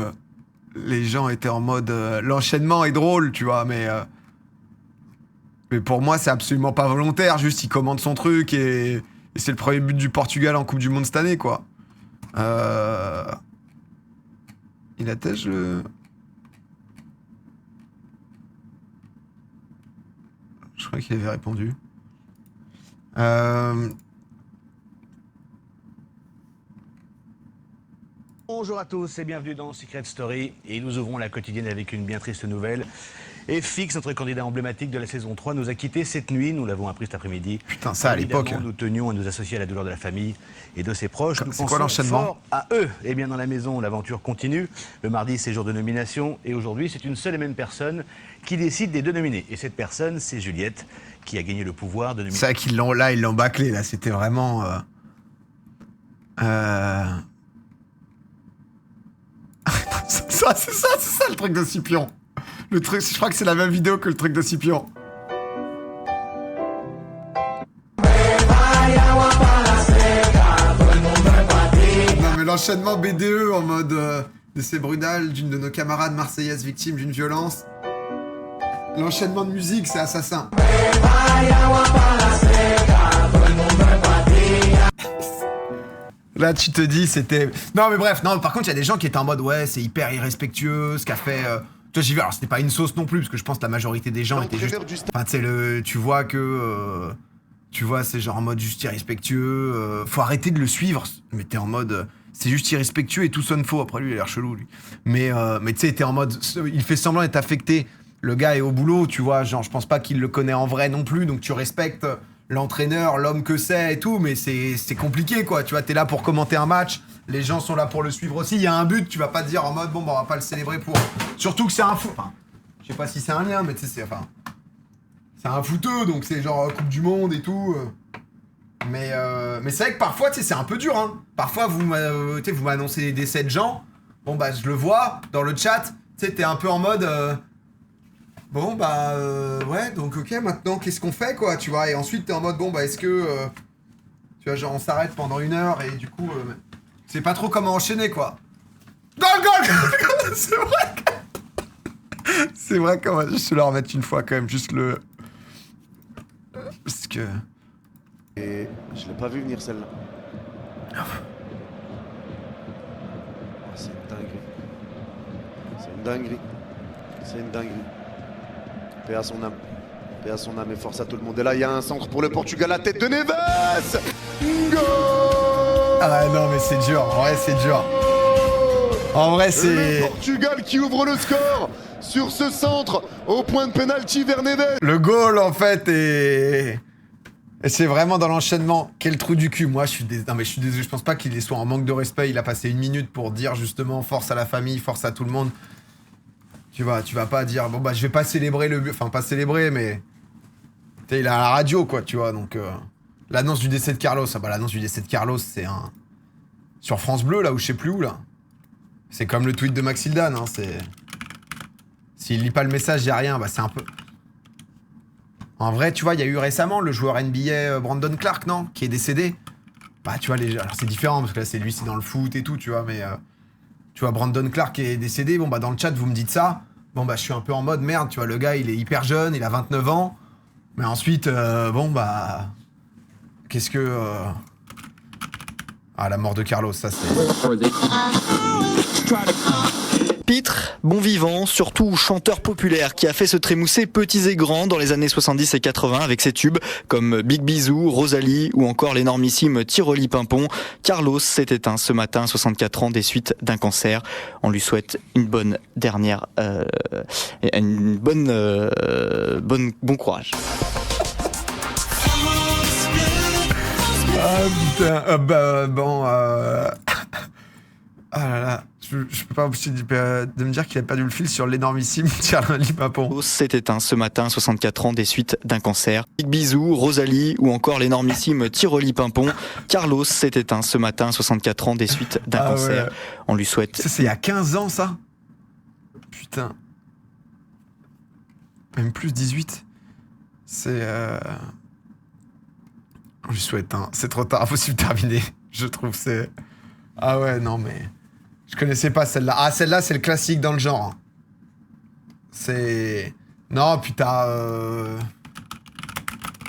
les gens étaient en mode... l'enchaînement est drôle, tu vois, mais pour moi, c'est absolument pas volontaire. Juste, il commande son truc et c'est le premier but du Portugal en Coupe du Monde cette année, quoi. Il attache le... Je crois qu'il avait répondu. Bonjour à tous et bienvenue dans Secret Story. Et nous ouvrons la quotidienne avec une bien triste nouvelle. FX, notre candidat emblématique de la saison 3, nous a quittés cette nuit. Nous l'avons appris cet après-midi. Putain, ça à l'époque. Nous tenions à nous associer à la douleur de la famille et de ses proches. Nous c'est quoi pensons l'enchaînement fort à eux. Et bien dans la maison, l'aventure continue. Le mardi, c'est jour de nomination. Et aujourd'hui, c'est une seule et même personne qui décide des deux nominés. Et cette personne, c'est Juliette, qui a gagné le pouvoir de nominer. C'est vrai qu'ils l'ont là, ils l'ont bâclé. Là, c'était vraiment... c'est ça le truc de Scipion. Le truc, je crois que c'est la même vidéo que le truc de Scipion. Non mais l'enchaînement BDE en mode décès brutal d'une de nos camarades marseillaises victimes d'une violence. L'enchaînement de musique, c'est assassin. Là, tu te dis, c'était... Non, mais bref, non, par contre, il y a des gens qui étaient en mode, ouais, c'est hyper irrespectueux, ce qu'a fait... Toi, j'ai vu, alors c'était pas une sauce non plus, parce que je pense que la majorité des gens étaient juste... Enfin, tu sais, tu vois que... tu vois, c'est genre en mode juste irrespectueux, faut arrêter de le suivre, mais t'es en mode... c'est juste irrespectueux et tout sonne faux, après lui, il a l'air chelou, lui. Mais tu sais, t'es en mode... il fait semblant d'être affecté, le gars est au boulot, tu vois, genre, je pense pas qu'il le connaît en vrai non plus, donc tu respectes... l'entraîneur, l'homme que c'est et tout, mais c'est compliqué, quoi. Tu vois, t'es là pour commenter un match, les gens sont là pour le suivre aussi. Il y a un but, tu vas pas te dire en mode, bon, bah, on va pas le célébrer pour... Surtout que c'est un foot. Enfin, je sais pas si c'est un lien, mais tu sais, c'est... Enfin, c'est un footeux, donc c'est genre Coupe du Monde et tout. Mais c'est vrai que parfois, tu sais, c'est un peu dur, hein. Parfois, vous m'annoncez les décès de gens. Bon, bah, je le vois dans le chat. Tu sais, t'es un peu en mode... Bon, bah, ouais, donc ok, maintenant, qu'est-ce qu'on fait, quoi, tu vois? Et ensuite, t'es en mode, bon, bah, est-ce que, tu vois, genre, on s'arrête pendant 1 heure et du coup, c'est pas trop comment enchaîner, quoi. Goal! C'est vrai que... C'est vrai qu'on va juste leur mettre une fois, quand même, juste le... Parce que... Et je l'ai pas vu venir, celle-là. Oh, c'est une dinguerie. C'est une dinguerie. C'est une dinguerie. Paix à son âme. Paix à son âme et force à tout le monde. Et là, il y a un centre pour le Portugal, la tête de Neves. Goal! Ah non, mais c'est dur. En vrai, c'est dur. En vrai, c'est... Le Portugal qui ouvre le score sur ce centre au point de pénalty vers Neves. Le goal, en fait, et c'est vraiment dans l'enchaînement. Quel trou du cul. Moi, non, mais je suis désolé. Je pense pas qu'il soit en manque de respect. Il a passé 1 minute pour dire, justement, force à la famille, force à tout le monde. Tu vas pas dire, bon bah je vais pas célébrer le but, enfin pas célébrer, mais... Tu sais, il a la radio, quoi, tu vois, donc... L'annonce du décès de Carlos, ah bah l'annonce du décès de Carlos, c'est un... Sur France Bleu, là, ou je sais plus où, là. C'est comme le tweet de Maxildan, hein, c'est... S'il lit pas le message, y a rien, bah c'est un peu... En vrai, tu vois, il y a eu récemment le joueur NBA Brandon Clark, non? Qui est décédé. Bah, tu vois, alors c'est différent, parce que là, c'est dans le foot et tout, tu vois, mais... Tu vois, Brandon Clark est décédé, bon bah dans le chat, vous me dites ça. Bon bah je suis un peu en mode merde, tu vois, le gars il est hyper jeune, il a 29 ans. Mais ensuite, bon bah... Qu'est-ce que... Ah, la mort de Carlos, ça c'est... Pitre, bon vivant, surtout chanteur populaire qui a fait se trémousser petits et grands dans les années 70 et 80 avec ses tubes comme Big Bisou, Rosalie ou encore l'énormissime Tiroli Pimpon. Carlos s'est éteint ce matin à 64 ans des suites d'un cancer. On lui souhaite une bonne dernière... bon courage. Ah putain, bon... Ah là là, je peux pas empêcher de me dire qu'il a perdu le fil sur l'énormissime Tiroli Pimpon. S'est éteint ce matin à 64 ans des suites d'un cancer. Big Bisou, Rosalie ou encore l'énormissime Tiroli Pimpon. Carlos s'est éteint ce matin à 64 ans des suites d'un cancer. Ouais. On lui souhaite... Ça, c'est il y a 15 ans, ça? Putain. Même plus 18. C'est... On lui souhaite un... C'est trop tard, impossible de terminer. Je trouve c'est... Ah ouais, non mais... Je connaissais pas celle-là. Ah, celle-là, c'est le classique dans le genre. C'est... Non, putain...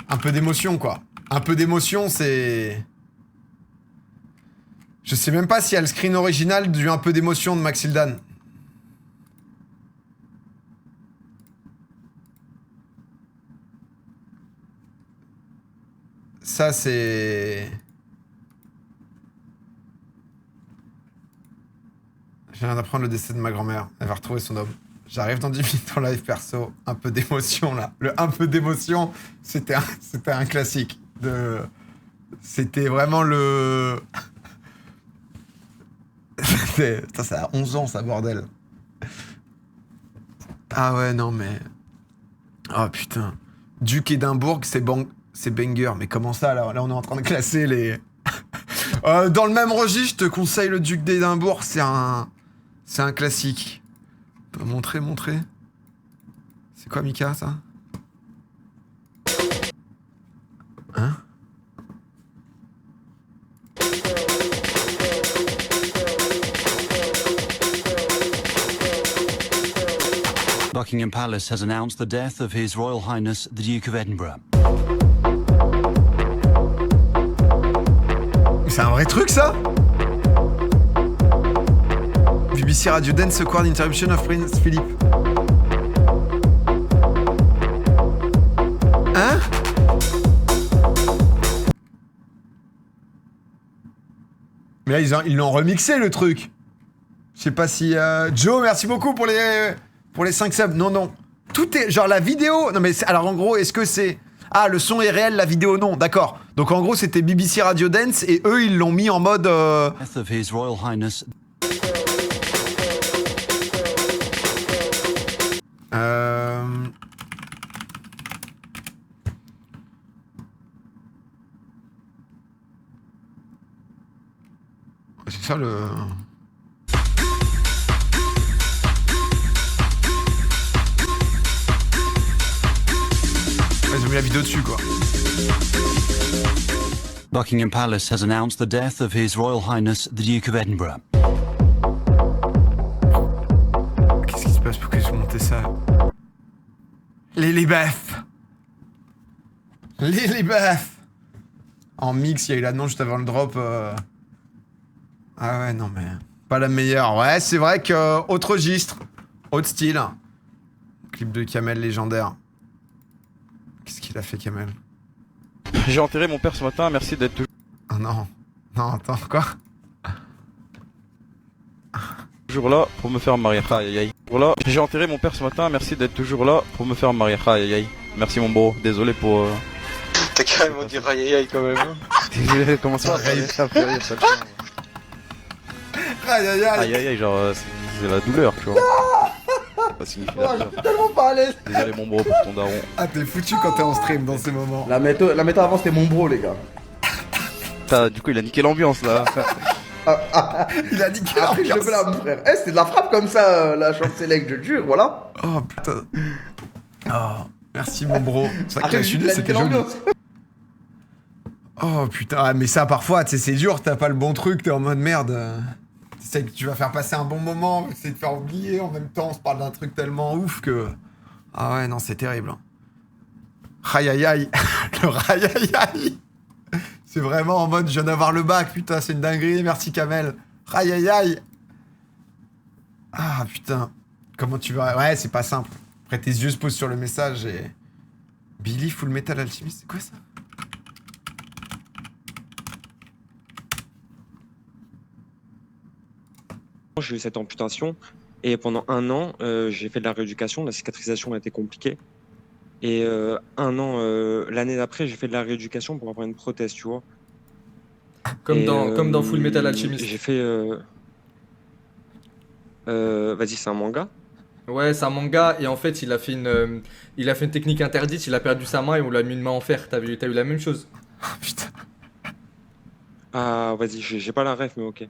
Un peu d'émotion, quoi. Un peu d'émotion, c'est... Je sais même pas s'il y a le screen original du un peu d'émotion de Maxildan. Ça, c'est... Je viens d'apprendre le décès de ma grand-mère. Elle va retrouver son homme. J'arrive dans 10 minutes en live perso. Un peu d'émotion, là. Le un peu d'émotion, c'était un classique. C'était vraiment le... Putain, ça a 11 ans, ça, bordel. Ah ouais, non, mais... Oh, putain. Duc Édimbourg, c'est banger. Mais comment ça, là, on est en train de classer les... dans le même registre, je te conseille le Duc d'Édimbourg. C'est un classique. Montrer. C'est quoi, Mika, ça? Hein? Buckingham Palace has announced the death of His Royal Highness the Duke of Edinburgh. C'est un vrai truc, ça? BBC Radio Dance acquired interruption of Prince Philip. Hein? Mais là, ils l'ont remixé, le truc. Je sais pas si... Joe, merci beaucoup pour les 5 subs. Non. Tout est... Genre, la vidéo... Non, mais... Alors, en gros, est-ce que c'est... Ah, le son est réel, la vidéo non. D'accord. Donc, en gros, c'était BBC Radio Dance et eux, ils l'ont mis en mode... Death of His Royal Highness. C'est ça, le... mis la vidéo dessus, quoi. Buckingham Palace has announced the death of His Royal Highness the Duke of Edinburgh. Qu'est-ce qui se passe? Pourquoi j'ai monté ça? Lilibeth. En mix, il y a eu l'annonce juste avant le drop. Ah ouais, non mais... Pas la meilleure. Ouais, c'est vrai que... Autre registre. Autre style. Clip de Kamel légendaire. Qu'est-ce qu'il a fait, Kamel? J'ai enterré mon père ce matin, merci d'être toujours... Oh non. Non, attends, quoi? Toujours là pour me faire marier. Aïe aïe aïe. Voilà. J'ai enterré mon père ce matin, merci d'être toujours là pour me faire marier. Aïe aïe aïe. Merci mon bro, désolé pour... T'as carrément dit aïe aïe aïe quand même. Désolé, comment ça fait rire, ça fait rire, ça le fait. Aïe aïe aïe. Aïe aïe aïe, genre c'est la douleur, tu vois. Ça signifie la douleur. Tellement pas à l'aise. Désolé mon bro pour ton daron. Ah, t'es foutu quand t'es en stream dans ces moments. La méthode avant c'était mon bro, les gars. Du coup il a niqué l'ambiance là. Il a niqué Après, je le fais là, mon frère. Eh, c'était de la frappe comme ça, la chance select, je te jure, voilà. Oh putain. Oh, merci mon bro. C'est vrai que Après, la j'ai chute, niqué c'était joli. l'ambiance. Oh putain, ah, mais ça parfois, tu sais, c'est dur, t'as pas le bon truc, t'es en mode merde. Tu sais que tu vas faire passer un bon moment, c'est de faire oublier, en même temps on se parle d'un truc tellement ouf que... Ah ouais, non, c'est terrible. Aïe aïe aïe. Le aïe aïe aïe. C'est vraiment en mode je viens d'avoir le bac, putain, c'est une dinguerie, merci Kamel. Aïe aïe aïe. Ah putain. Comment tu vas... Ouais, c'est pas simple. Après tes yeux se posent sur le message et... Billy Full Metal Alchemist, c'est quoi ça? J'ai eu cette amputation et pendant 1 an, j'ai fait de la rééducation. La cicatrisation a été compliquée. Et 1 an, l'année d'après, j'ai fait de la rééducation pour avoir une prothèse, tu vois. Comme dans Full Metal Alchemist. J'ai fait... Vas-y, c'est un manga? Ouais, c'est un manga et en fait il a fait une technique interdite, il a perdu sa main et on lui a mis une main en fer. T'as eu la même chose? Oh putain. Ah, vas-y, j'ai pas la ref, mais ok.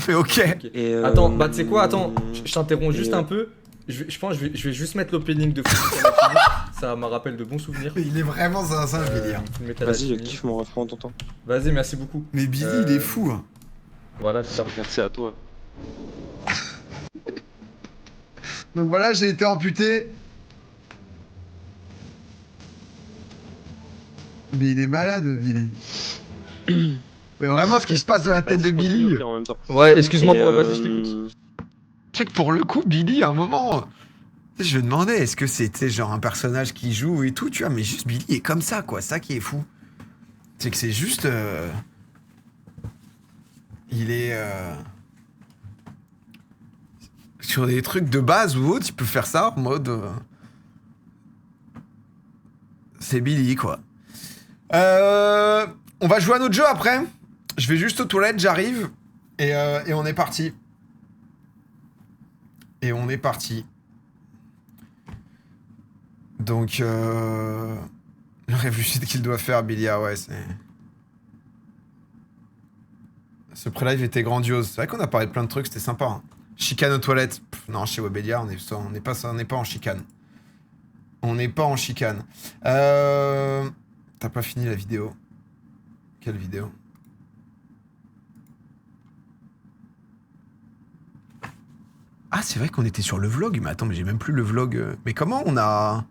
Mais ok. Et, Attends, bah tu sais quoi, attends, je t'interromps juste un peu. Je pense que je vais juste mettre l'opening de Full Metal Alchemist. Ça me rappelle de bons souvenirs. Il est vraiment ça, je vais dire. Vas-y, je kiffe mon refrain en ton temps. Vas-y, merci beaucoup. Mais Billy, il est fou. Hein. Voilà, c'est ça. Merci à toi. Donc voilà, j'ai été amputé. Mais il est malade, Billy. Mais vraiment, ce qui se passe dans la tête de Billy. Ouais, excuse-moi pour vas-y, je t'écoute. Je sais que pour le coup, Billy, à un moment, je me demandais, est-ce que c'était genre un personnage qui joue et tout, tu vois, mais juste Billy est comme ça, quoi, ça qui est fou. C'est que c'est juste... Il est... Sur des trucs de base ou autre, il peut faire ça en mode... C'est Billy, quoi. On va jouer à notre jeu après. Je vais juste aux toilettes, j'arrive. Et on est parti. Et on est parti. Donc, le réfléchit qu'il doit faire, Billy, ah ouais, c'est... Ce pré-live était grandiose. C'est vrai qu'on a parlé de plein de trucs, c'était sympa. Hein. Chicane aux toilettes. Pff, non, chez Webedia, on n'est pas en chicane. On n'est pas en chicane. T'as pas fini la vidéo. Quelle vidéo? Ah, c'est vrai qu'on était sur le vlog. Mais attends, mais j'ai même plus le vlog. Mais comment on a...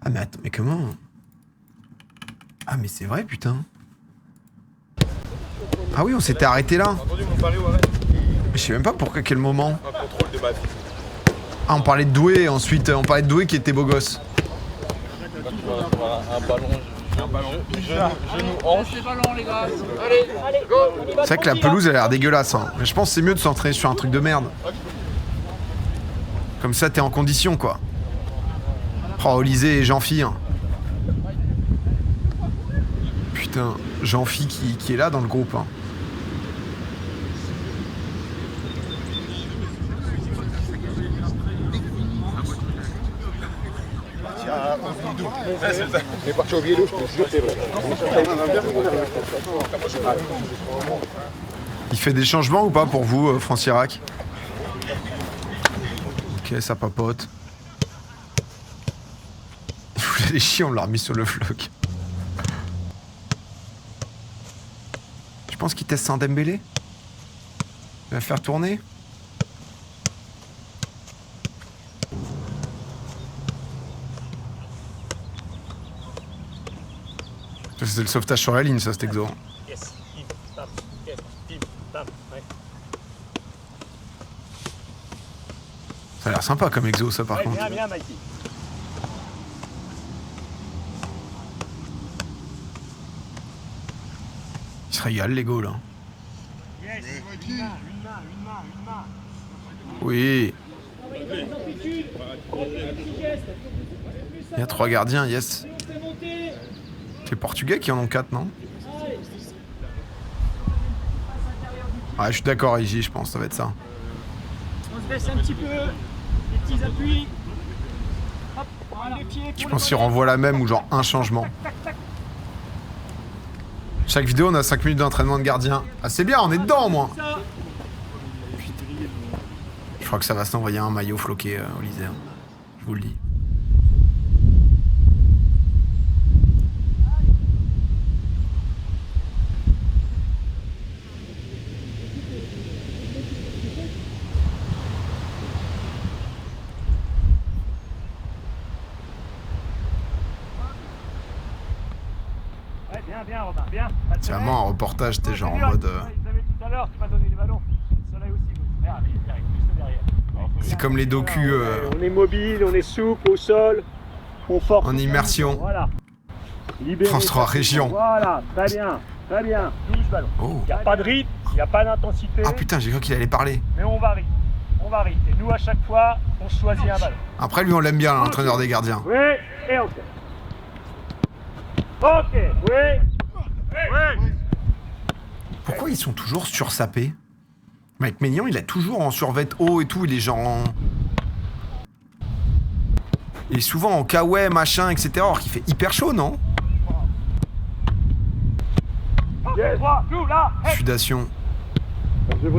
Ah, mais attends, mais comment... Ah, mais c'est vrai, putain. Ah oui, on s'était arrêté là. Je sais même pas pourquoi, quel moment. Ah, on parlait de Doué, ensuite on parlait de Doué qui était beau gosse. Un ballon, genou, hanche. C'est vrai que la pelouse elle a l'air dégueulasse, hein. Mais je pense que c'est mieux de s'entraîner sur un truc de merde. Comme ça t'es en condition, quoi. Oh, Olysée et Jean-Phi. Hein. Putain, Jean-Phi qui est là dans le groupe. Hein. Il fait des changements ou pas pour vous, France-Irak? Ok, ça papote. Il Les chiens, on l'a remis sur le vlog. Je pense qu'il teste sans Dembélé. Il va faire tourner. C'était le sauvetage sur la ligne, ça, cet exo. Yes, bim, bam, yes, bim, bam, ouais. Ça a l'air sympa comme exo, ça, par contre. Bien, bien, Mikey. Il se régale, les go, là. Yes, une main. Oui. Il y a 3 gardiens, yes. C'est portugais qui en ont 4, non? Ouais, je suis d'accord, IJ, je pense, ça va être ça. On se baisse un petit peu, les petits appuis. Hop, les pieds. Je pense qu'il renvoie la même ou genre un changement. Chaque vidéo, on a 5 minutes d'entraînement de gardien. Ah, c'est bien, on est dedans, au moins. Je crois que ça va s'envoyer un maillot floqué au Lysère. Je vous le dis. Ouais, bien, Robin, bien. C'est vraiment un reportage, t'es genre en mode... Vous avez tout à l'heure, tu m'as donné les ballons. Le soleil aussi, vous. Regarde, il arrive juste derrière. C'est comme les docus On est mobile, on est souple au sol, on force. en immersion. Voilà. Libérez France 3 ça. région. Voilà, très bien, très bien. Touche ballon. Oh. Il n'y a pas de rythme, il n'y a pas d'intensité. Ah putain, j'ai cru qu'il allait parler. Mais on varie. On varie. Et nous, à chaque fois, on choisit un ballon. Après, lui, on l'aime bien, l'entraîneur des gardiens. Oui, et on fait. Ok, oui. Oui. Pourquoi ils sont toujours sursapés? Mec Maignan, il a toujours en survêt haut et tout, il est genre en... Il est souvent en kawaii, machin, etc. Alors qu'il fait hyper chaud, non? Yes. Nous, là. Sudation. Ils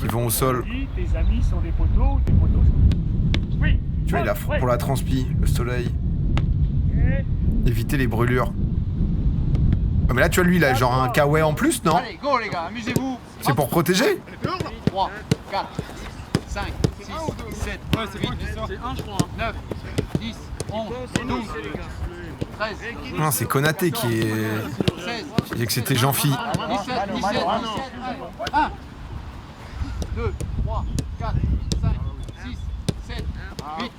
vont au sol. Tes amis sont des poteaux ou tes poteaux sont... Oui. Tu vois, il a pour la transpi, le soleil. Éviter les brûlures. Ah, mais là, tu vois, lui, il a genre un kawaii en plus, non? Allez, go les gars, amusez-vous. C'est pour protéger? 3, 4, 5, 6, 7, 8, 9, 10, 11, 12, 13, Non, c'est Konaté qui est... 16, J'ai dit que c'était Jean-Phi. 17, 1, 2, 3, 4, 5, 6, 7, 8,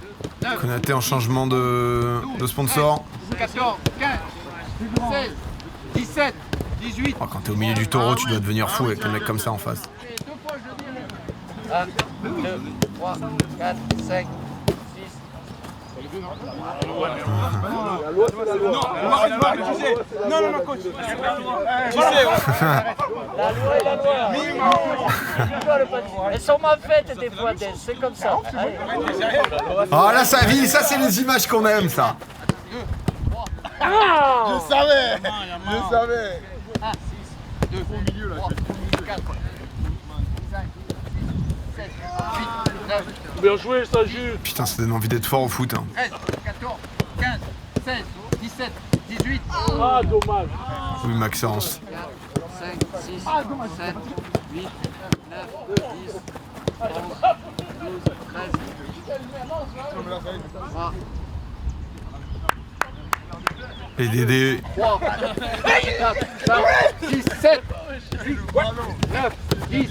9, Konaté en changement de sponsor. 14, 15, 16, 17, 18. Oh, quand t'es au milieu du taureau, tu dois devenir fou avec un mec comme ça en face. 1, 2, 3, 4, 5, 6. Non, coach. Tu sais, la loi est la loi. Elles sont mal faites des fois, c'est comme ça. Oh là, ça vit, ça c'est les images qu'on aime, ça. Je savais. 1, 6, 2, au milieu là. 4, 5, 6, 7, 8, 9. Bien joué, ça Jules. Putain, ça donne envie d'être fort au foot. Hein. 13, 14, 15, 16, 17, 18. Ah, dommage. Oui, Maxence. 5, 6, 7, 8, 9, 10, 11, 12, 13. 3. Les Dédés. 3, 4, 5, 6, 7, 8, 9, 10,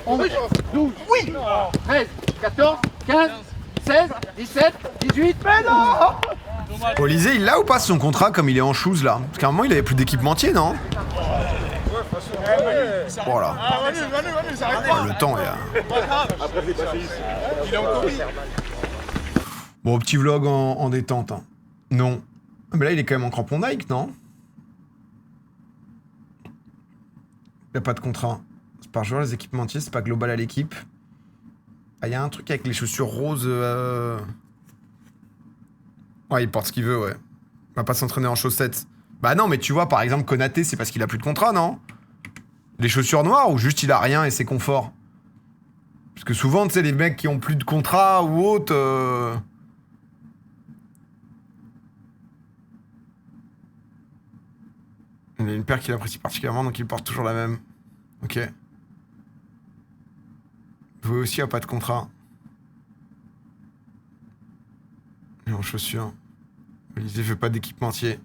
11, 12, 13, 14, 15, 16, 17, 18. Mais non! Olysée, il l'a ou pas son contrat comme il est en shoes là? Parce qu'à un moment, il avait plus d'équipementier, non? Voilà. Le temps est... Il est encore Bon, petit vlog en détente. Hein. Non. Mais là, il est quand même en crampon Nike, non? Il n'y a pas de contrat. C'est par joueur, les équipementiers, c'est pas global à l'équipe. Ah, il y a un truc avec les chaussures roses. Ouais, il porte ce qu'il veut, ouais. Il va pas s'entraîner en chaussettes. Bah non, mais tu vois, par exemple, Konaté, c'est parce qu'il a plus de contrat, non? Les chaussures noires ou juste il a rien et c'est confort? Parce que souvent, tu sais, les mecs qui ont plus de contrat ou autre... une paire qu'il apprécie particulièrement, donc il porte toujours la même. Ok. Vous aussi a pas de contrat. Et en chaussures. Olivier veut pas d'équipementier.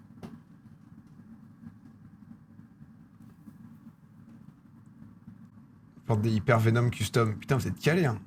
Porte des Hyper Venom custom. Putain, vous êtes calés, hein.